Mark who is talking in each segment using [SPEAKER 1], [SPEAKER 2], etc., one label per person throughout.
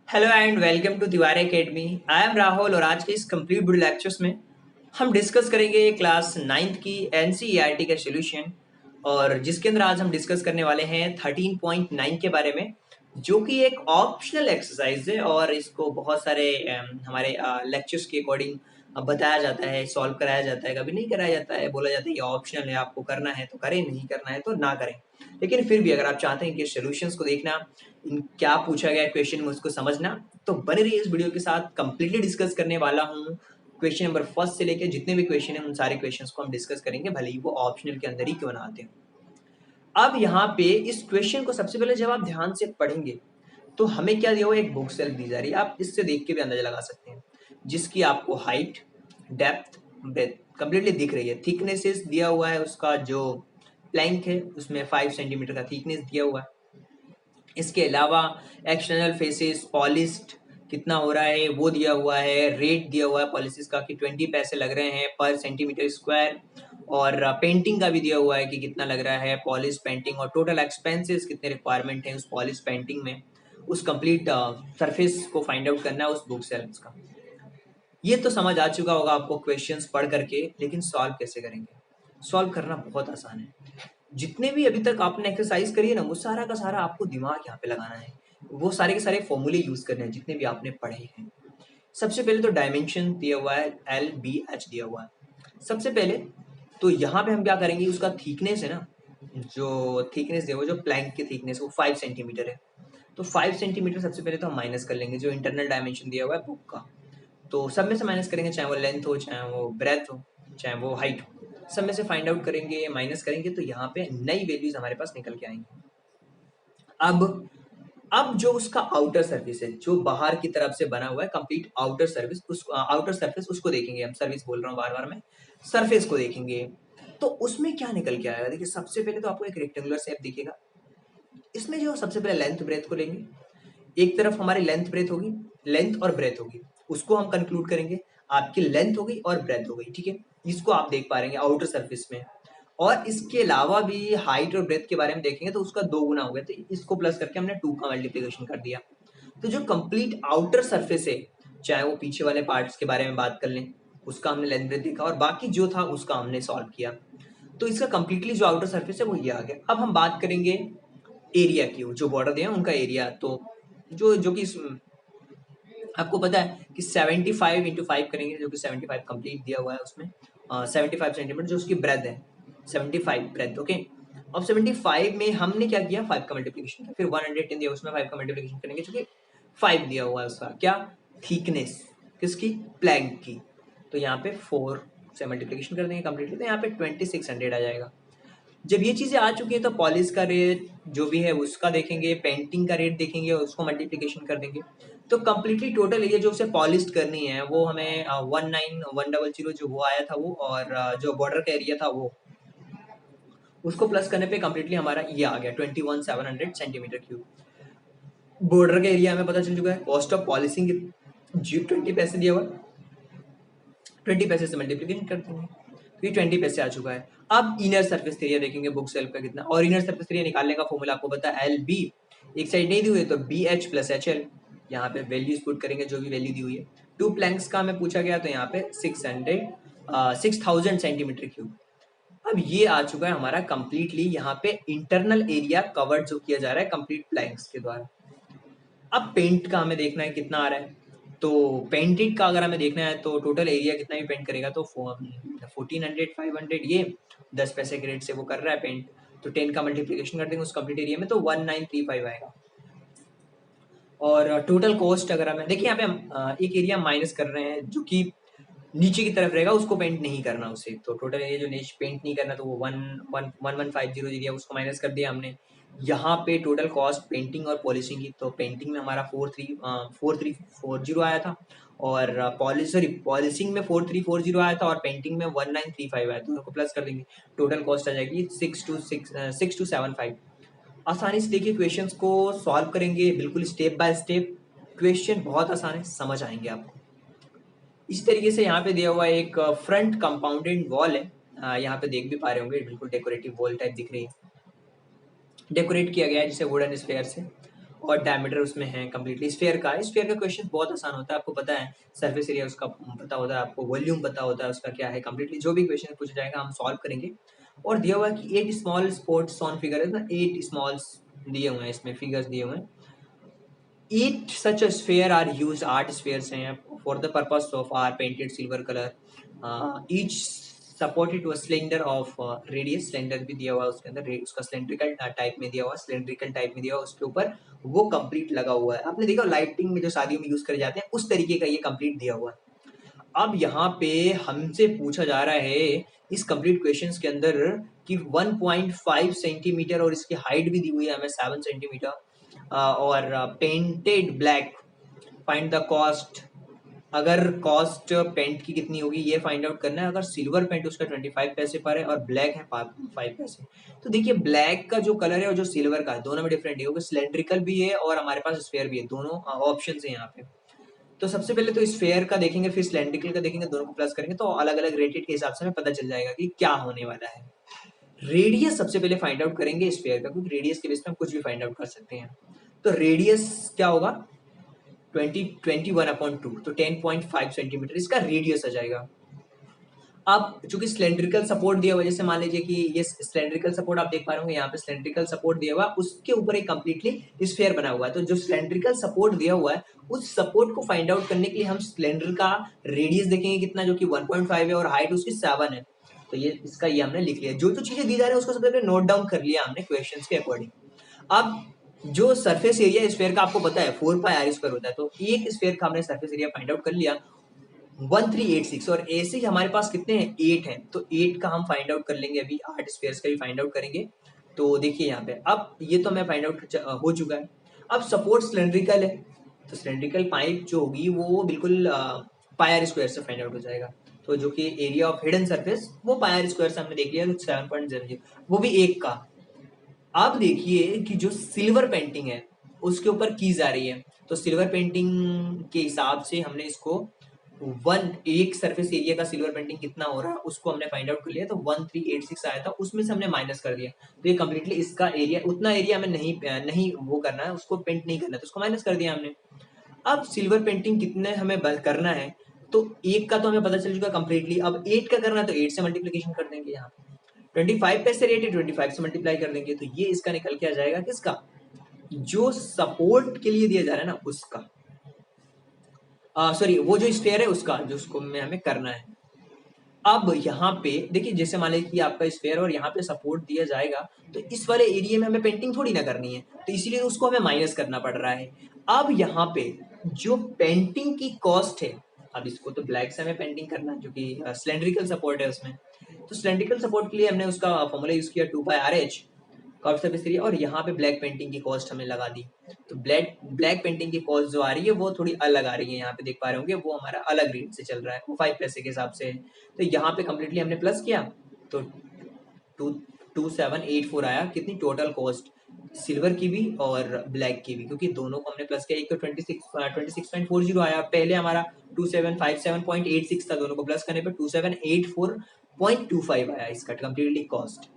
[SPEAKER 1] Hello and welcome to Tiwari Academy. I am Rahul और आज के इस कंप्लीट वीडियो लेक्चर्स में हम डिस्कस करेंगे क्लास नाइन्थ की एनसीईआरटी का सॉल्यूशन। और जिसके अंदर आज हम डिस्कस करने वाले हैं 13.9 के बारे में, जो कि एक ऑप्शनल एक्सरसाइज है और इसको बहुत सारे हमारे लेक्चर्स के अकॉर्डिंग बताया जाता है, सॉल्व कराया जाता है, कभी नहीं कराया जाता है, बोला जाता है ये ऑप्शनल है, आपको करना है तो करें, नहीं करना है तो ना करें। लेकिन फिर भी अगर आप चाहते हैं कि सॉल्यूशंस को देखना, क्या पूछा गया क्वेश्चन में उसको समझना, तो बने रहिए इस वीडियो के साथ। कंप्लीटली डिस्कस करने वाला हूँ क्वेश्चन नंबर फर्स्ट से लेकर जितने भी क्वेश्चन हैं उन सारे क्वेश्चंस को हम डिस्कस करेंगे, भले ही वो ऑप्शनल के अंदर ही क्यों ना आते हैं। अब यहाँ पे इस क्वेश्चन को सबसे पहले जब आप ध्यान से पढ़ेंगे तो हमें क्या दिया हुआ है, एक बुक सेल्फ दी जा रही है। आप इससे देख के भी अंदाजा लगा सकते हैं, जिसकी आपको हाइट, डेप्थ, ब्रेथ कंप्लीटली दिख रही है। थिकनेसेस दिया हुआ है, उसका जो प्लैंक है उसमें 5 सेंटीमीटर का थिकनेस दिया हुआ है। इसके अलावा एक्सटर्नल फेसेस पॉलिश्ड कितना हो रहा है वो दिया हुआ है। रेट दिया हुआ है पॉलिसिस का कि 20 पैसे लग रहे हैं पर सेंटीमीटर स्क्वायर। और पेंटिंग का भी दिया हुआ है कि कितना लग रहा है पॉलिश पेंटिंग, और टोटल एक्सपेंसेस कितने रिक्वायरमेंट है उस पॉलिश पेंटिंग में, उस कंप्लीट सरफेस को फाइंड आउट करना है उस बुक सेल्स का। ये तो समझ आ चुका होगा आपको क्वेश्चंस पढ़ करके, लेकिन सॉल्व कैसे करेंगे? सॉल्व करना बहुत आसान है। जितने भी अभी तक आपने एक्सरसाइज करी है ना, वो सारा का सारा आपको दिमाग यहाँ पे लगाना है। वो सारे के सारे फॉर्मूले यूज करने हैं जितने भी आपने पढ़े हैं। सबसे पहले तो डायमेंशन दिया हुआ है, LBH दिया हुआ है। सबसे पहले तो यहाँ पे हम क्या करेंगे, उसका थिकनेस है ना, जो थिकनेस दिया हुआ जो प्लैंक की थिकनेस वो 5 सेंटीमीटर है। तो 5 सेंटीमीटर सबसे पहले तो हम माइनस कर लेंगे जो इंटरनल डायमेंशन दिया हुआ है बुक का। तो सब में से माइनस करेंगे, चाहे वो लेंथ हो, चाहे वो ब्रेथ हो, चाहे वो हाइट हो, सब में से फाइंड आउट करेंगे, माइनस करेंगे, तो यहाँ पे नई वैल्यूज हमारे पास निकल के आएंगी। अब जो उसका आउटर सर्फेस है, जो बाहर की तरफ से बना हुआ है कंप्लीट आउटर सर्विस, उस आउटर सर्फेस उसको देखेंगे। हम सर्विस बोल रहा हूँ बार बार मैं, सरफेस को देखेंगे। तो उसमें क्या निकल के आएगा, देखिए सबसे पहले तो आपको एक रेक्टेंगुलर शेप दिखेगा। इसमें जो सबसे पहले लेंथ ब्रेथ को लेंगे, एक तरफ हमारी लेंथ ब्रेथ होगी, लेंथ और ब्रेथ होगी, उसको हम कंक्लूड करेंगे। आपकी लेंथ हो गई और ब्रेथ हो गई, ठीक है, इसको आप देख पा रहे हैं आउटर सरफेस में। और इसके अलावा भी हाइट और ब्रेथ के बारे में देखेंगे तो उसका 2 गुना हो गया, तो इसको प्लस करके हमने 2 का मल्टीप्लीकेशन कर दिया। तो जो कंप्लीट आउटर सरफेस है, चाहे वो पीछे वाले पार्ट्स के बारे में बात कर लें, उसका हमने लेंथ ब्रेथ देखा, और बाकी जो था उसका हमने सॉल्व किया। तो इसका कंप्लीटली जो आउटर सरफेस है वो ये आ गया। अब हम बात करेंगे एरिया की, जो बॉर्डर दिया उनका एरिया। तो जो जो कि आपको पता है कि 75 इंटू 5 करेंगे, जो कि 75 कंप्लीट दिया हुआ है उसमें, 75 सेंटीमीटर जो उसकी ब्रेथ है, 75 ब्रेथ, ओके। अब 75 में हमने क्या किया, 5 का मल्टीप्लीकेशन किया, फिर 110 दिया उसमें 5 का मल्टीप्लीकेशन करेंगे, जो कि 5 दिया हुआ है उसका क्या, थिकनेस किसकी, प्लैंक की। तो यहाँ पे 4 से मल्टीप्लीकेशन कर देंगे कंप्लीटली, तो यहाँ पे 2600 आ जाएगा। जब ये चीजें आ चुकी है तो पॉलिश का रेट जो भी है उसका देखेंगे, पेंटिंग का रेट देखेंगे और उसको मल्टीप्लीकेशन कर देंगे। तो कंप्लीटली टोटल एरिया जो उसे पॉलिश करनी है वो हमें 19100 जो वो आया था वो, और जो बॉर्डर का एरिया था वो, उसको प्लस करने पे कंप्लीटली हमारा ये आ गया 21700 सेंटीमीटर क्यूब। बॉर्डर का एरिया हमें पता चल चुका है। कॉस्ट ऑफ पॉलिशिंग 20 पैसे दिया हुआ, 20 पैसे से मल्टीप्लीकेशन कर देंगे, तो ये 20 पैसे आ चुका है। अब इनर सरफेस एरिया देखेंगे बुक सेल्फ का कितना, और इनर सरफेस एरिया निकालने का फॉर्मूला आपको पता है, LB। एक साइड नहीं दी हुई है तो BH प्लस HL, यहाँ पे वैल्यूज पुट करेंगे जो भी वैल्यू दी हुई है। 2 प्लैंक्स का हमें पूछा गया तो यहाँ पे 6000 सेंटीमीटर क्यूब। अब ये आ चुका है हमारा कंप्लीटली यहाँ पे इंटरनल एरिया कवर्ड जो किया जा रहा है कंप्लीट प्लैंक्स के द्वारा। अब पेंट का हमें देखना है कितना आ रहा है। तो पेंटेड का अगर हमें देखना है तो टोटल एरिया कितना भी पेंट करेगा तो 1400 500, ये 10 पैसे के रेट से वो कर रहा है पेंट। तो 10 का मल्टीप्लीकेशन कर देंगे उस कंप्लीट एरिया में तो 1935 आएगा। और टोटल कॉस्ट अगर हमें देखिए, यहाँ पे हम एक एरिया माइनस कर रहे हैं जो कि नीचे की तरफ रहेगा, उसको पेंट नहीं करना उसे। तो टोटल एरिया जो नीचे पेंट नहीं करना तो वो 1150 दिया, उसको माइनस कर दिया हमने। यहाँ पे टोटल कॉस्ट पेंटिंग और पॉलिशिंग की, तो पेंटिंग में हमारा 4340 आया था, और पॉलिशिंग में 4340 आया था, और पेंटिंग में 1935 आया था। दोनों को प्लस कर देंगे, टोटल कॉस्ट आ जाएगी 6275। आसानी से देखिए क्वेश्चंस को सॉल्व करेंगे बिल्कुल स्टेप बाय स्टेप। क्वेश्चन बहुत आसान है, समझ आएंगे आपको। इस तरीके से यहाँ पे दिया हुआ एक फ्रंट कंपाउंडेड वॉल है, यहाँ पे देख भी पा रहे होंगे, बिल्कुल डेकोरेटिव वॉल टाइप दिख रही है, डेकोरेट किया गया है जिसे वुडन स्फेयर से। और डायमीटर उसमें है कंप्लीटली स्फीयर का। स्फीयर का क्वेश्चन बहुत आसान होता है, आपको पता है सरफेस एरिया उसका पता होता है, आपको वॉल्यूम पता होता है उसका क्या है। कंप्लीटली जो भी क्वेश्चन पूछा जाएगा हम सॉल्व करेंगे। और दिया हुआ है कि 8 स्मॉल स्पॉट्स ऑन फिगर है ना, 8 स्मॉल्स दिए हुए हैं, इसमें फिगर्स दिए हुए हैं। 8 such a sphere are used, 8 spheres हैं for the purpose of our painted silver color, each supported to a cylinder of radius। Cylinder भी दिया हुआ है उसके अंदर, उसका सिलेंड्रिकल टाइप में दिया हुआ है, सिलेंड्रिकल टाइप में दिया हुआ है, उसके ऊपर वो कंप्लीट लगा हुआ है। आपने देखा लाइटिंग में जो शादियों में यूज करे जाते हैं उस तरीके का ये कंप्लीट दिया हुआ है। अब यहाँ पे हमसे पूछा जा रहा है इस कंप्लीट क्वेश्चंस के अंदर कि 1.5 सेंटीमीटर और इसकी हाइट भी दी हुई है हमें 7 सेंटीमीटर, और painted black, find the cost. अगर कॉस्ट पेंट की कितनी होगी ये फाइंड आउट करना है। अगर सिल्वर पेंट उसका 25 पैसे पर है और ब्लैक है 5 पैसे, तो देखिए ब्लैक का जो कलर है और जो सिल्वर का है दोनों में डिफरेंट है, क्योंकि सिलेंड्रिकल भी है और हमारे पास स्फेयर भी है, दोनों ऑप्शन है यहाँ पे। तो सबसे पहले तो स्फेयर का देखेंगे, फिर सिलेंड्रिकल का देखेंगे, दोनों को प्लस करेंगे तो अलग अलग रेटेड के हिसाब से हमें पता चल जाएगा कि क्या होने वाला है। रेडियस सबसे पहले फाइंड आउट करेंगे स्फेयर का, क्योंकि रेडियस के बेस पे हम कुछ भी फाइंड आउट कर सकते हैं। तो रेडियस क्या होगा 21/2, तो 10.5 सेंटीमीटर इसका रेडियस आ जाएगा। अब चूंकि सिलेंड्रिकल सपोर्ट दिया हुआ है, जैसे मान लीजिए कि ये सिलेंड्रिकल सपोर्ट आप देख पा रहे होंगे यहाँ पे सिलेंड्रिकल सपोर्ट दिया हुआ है, उसके ऊपर एक कंप्लीटली स्फीयर बना हुआ है। तो जो सिलेंड्रिकल सपोर्ट दिया हुआ है उस सपोर्ट को फाइंड आउट करने के लिए हम सिलेंडर का रेडियस देखेंगे कितना, जो कि 1.5 है और हाइट उसकी 7 है। तो ये इसका ये हमने लिख लिया, जो जो चीजें दी जा रही है उसको सबसे पहले नोट डाउन कर लिया हमने क्वेश्चन के अकॉर्डिंग। अब जो सरफेस एरिया स्फीयर का आपको पता है 4πr² होता है, तो एक स्फीयर का हमने सरफेस एरिया फाइंड आउट कर लिया 1386, और ऐसे ही हमारे पास कितने हैं 8 हैं, तो 8 का हम फाइंड आउट कर लेंगे। अभी 8 स्पेयर्स का भी फाइंड आउट करेंगे। तो देखिए यहाँ पे अब ये तो हमें फाइंड आउट हो चुका है। अब सपोर्ट सिलेंड्रिकल है, तो सिलेंड्रिकल पाइप जो होगी वो बिल्कुल πr² से फाइंड आउट हो जाएगा। तो जो कि एरिया ऑफ हिडन सरफेस वो πr² से हमने देख लिया, तो 7.00 वो भी 1 का। अब देखिए कि जो सिल्वर पेंटिंग है उसके ऊपर कीज आ रही है, तो सिल्वर पेंटिंग के हिसाब से हमने इसको एक सरफेस एरिया का सिल्वर पेंटिंग कितना हो रहा है उसको हमने फाइंड आउट कर लिया, तो 1386 आया था, उसमें से हमने माइनस कर दिया। तो ये कम्प्लीटली इसका एरिया, उतना एरिया हमें नहीं वो करना है, उसको पेंट नहीं करना है, तो उसको माइनस कर दिया हमने। अब सिल्वर पेंटिंग कितने हमें करना है, तो 1 का तो हमें पता चल चुका कंप्लीटली। अब 8 का करना है तो 8 से मल्टीप्लीकेशन कर देंगे, यहाँ 25 पैसे रेट है 25 से मल्टीप्लाई कर देंगे, तो ये इसका निकल के आ जाएगा किसका, जो सपोर्ट के लिए दिया जा रहा है ना उसका, सॉरी वो जो स्फीयर है उसका, जो उसको में हमें करना है। अब यहाँ पे देखिए जैसे मान लीजिए कि आपका स्फीयर और यहाँ पे सपोर्ट दिया जाएगा, तो इस वाले एरिया में हमें पेंटिंग थोड़ी ना करनी है, तो इसीलिए उसको हमें माइनस करना पड़ रहा है। अब यहाँ पे जो पेंटिंग की कॉस्ट है, अब इसको तो ब्लैक से हमें पेंटिंग करना है, जो कि सिलेंड्रिकल सपोर्ट है उसमें, तो सिलेंड्रिकल सपोर्ट के लिए हमने उसका फॉर्मूला यूज किया 2πrh कर्व सरफेस एरिया, और यहाँ पे ब्लैक पेंटिंग की कॉस्ट हमें लगा दी। तो ब्लैक पेंटिंग की कॉस्ट जो आ रही है वो थोड़ी अलग आ रही है, यहाँ पे देख पा रहे होंगे वो हमारा अलग रेट से चल रहा है, वो 5 पैसे के हिसाब से। तो यहाँ पे कम्प्लीटली हमने प्लस किया तो 2784 आया, कितनी टोटल कॉस्ट सिल्वर की भी और ब्लैक की भी, क्योंकि दोनों को हमने प्लस किया। एक तो 26.40 आया, पहले हमारा 2757.86 था, दोनों को प्लस करने पे 2784.25 आया इसका कम्प्लीटली कॉस्ट।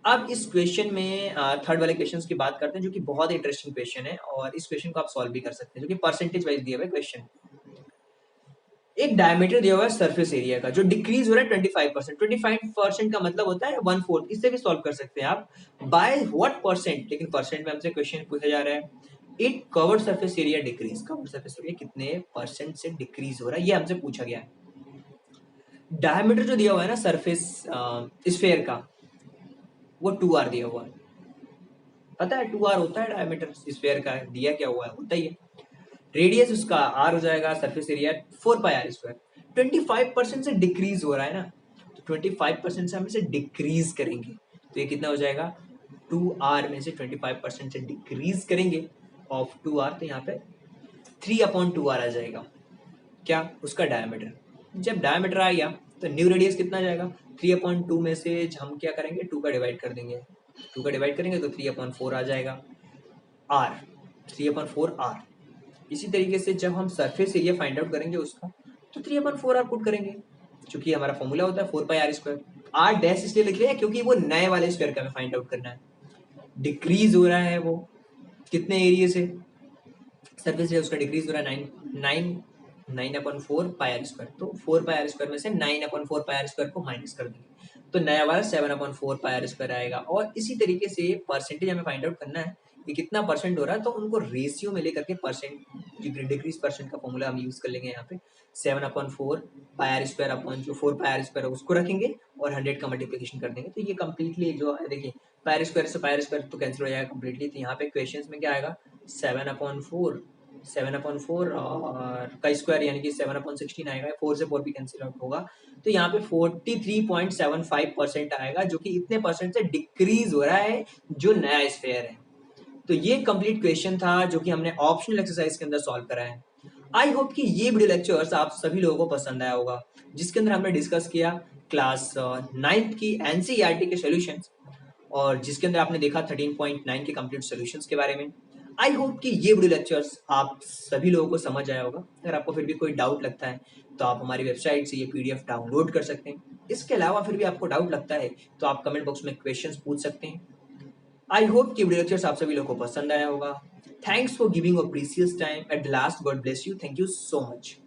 [SPEAKER 1] अब इस क्वेश्चन में थर्ड वाले क्वेश्चन की बात करते हैं, जो कि बहुत इंटरेस्टिंग क्वेश्चन है और इस क्वेश्चन को आप सॉल्व भी कर सकते हैं, जो कि परसेंटेज वाइज दिया हुआ है क्वेश्चन। एक डायमीटर दिया हुआ है सरफेस एरिया का जो डिक्रीज हो रहा है 25%। 25% का मतलब होता है 1/4, इससे भी सॉल्व कर सकते हैं आप बाय व्हाट परसेंट, लेकिन परसेंट में हमसे क्वेश्चन पूछा जा रहा है। It curved surface area decrease, curved surface area कितने परसेंट से डिक्रीज हो रहा है ये हमसे पूछा गया है। डायमीटर जो दिया हुआ है ना सरफेस स्फीयर का, वो 2r दिया हुआ है, पता है 2r होता है डायमीटर स्फीयर का, दिया क्या हुआ है होता ही है। रेडियस उसका r हो जाएगा, सरफेस एरिया 4πr²। 25% से डिक्रीज हो रहा है ना, तो 25% से हम इसे डिक्रीज करेंगे, तो ये कितना हो जाएगा 2r में से 25% से डिक्रीज करेंगे ऑफ 2r, तो यहाँ पे 3/2r आ जाएगा, क्या उसका डायमीटर। जब डायमीटर आ गया तो न्यू रेडियस कितना आ जाएगा, 3/2 में से हम क्या करेंगे 2 का डिवाइड कर देंगे, 2 का डिवाइड करेंगे तो 3/4 आ जाएगा r, 3/4r। इसी तरीके से जब हम सरफेस एरिया फाइंड आउट करेंगे उसका, तो 3/4r पुट करेंगे, क्योंकि हमारा फॉर्मूला होता है 4πr²। r डैश इसलिए लिख लिया क्योंकि वो नए वाले स्क्वायर का हमें फाइंड आउट करना है, डिक्रीज हो रहा है वो, कितने एरिया से सरफेस है उसका डिक्रीज हो रहा है 9 पाई आर स्क्वायर, तो 4 पाई आर स्क्वायर में से 9/4 पाई आर स्क्वायर को माइनस कर देंगे तो नया वाला 7/4 पाई आर स्क्वायर आएगा। और इसी तरीके से परसेंटेज हमें फाइंड आउट करना है कि कितना परसेंट हो रहा है, तो उनको रेशियो में लेकर के परसेंट डिक्रीज परसेंट का फॉर्मूला हम यूज कर लेंगे यहाँ पे 7/4 पाई आर स्क्वायर अपॉन जो 4 पाई आर स्क्वायर है उसको रखेंगे और 100 का मल्टीप्लिकेशन कर देंगे। तो ये कंप्लीटली जो है देखिए पाई आर स्क्वायर से पाई आर स्क्वायर तो कैंसिल हो जाएगा कंप्लीटली। तो यहाँ पे क्वेश्चन में क्या आएगा 7/4 और का स्क्वायर यानी कि 7/16 आएगा, 4 से 4 भी कैंसिल आउट होगा तो यहाँ पे 43.75% आएगा, जो कि इतने परसेंट से डिक्रीज हो रहा है जो नया स्फीयर है। तो ये कंप्लीट क्वेश्चन था जो कि हमने ऑप्शनल एक्सरसाइज के अंदर सॉल्व करा है। आई होप कि ये वीडियो लेक्चर्स आप सभी लोगों को पसंद आया होगा, जिसके अंदर हमने डिस्कस किया क्लास 9th की एनसीईआरटी के सॉल्यूशंस और जिसके अंदर आपने देखा 13.9 के कंप्लीट सॉल्यूशंस के बारे में। आई होप कि ये वीडियो लेक्चर्स आप सभी लोगों को समझ आया होगा। अगर आपको फिर भी कोई डाउट लगता है तो आप हमारी वेबसाइट से ये पीडीएफ डाउनलोड कर सकते हैं। इसके अलावा फिर भी आपको डाउट लगता है तो आप कमेंट बॉक्स में क्वेश्चंस पूछ सकते हैं। आई होप कि वीडियो लेक्चर्स आप सभी लोगों को पसंद आया होगा। Thanks for giving a precious time at the last. God bless you. Thank you so much.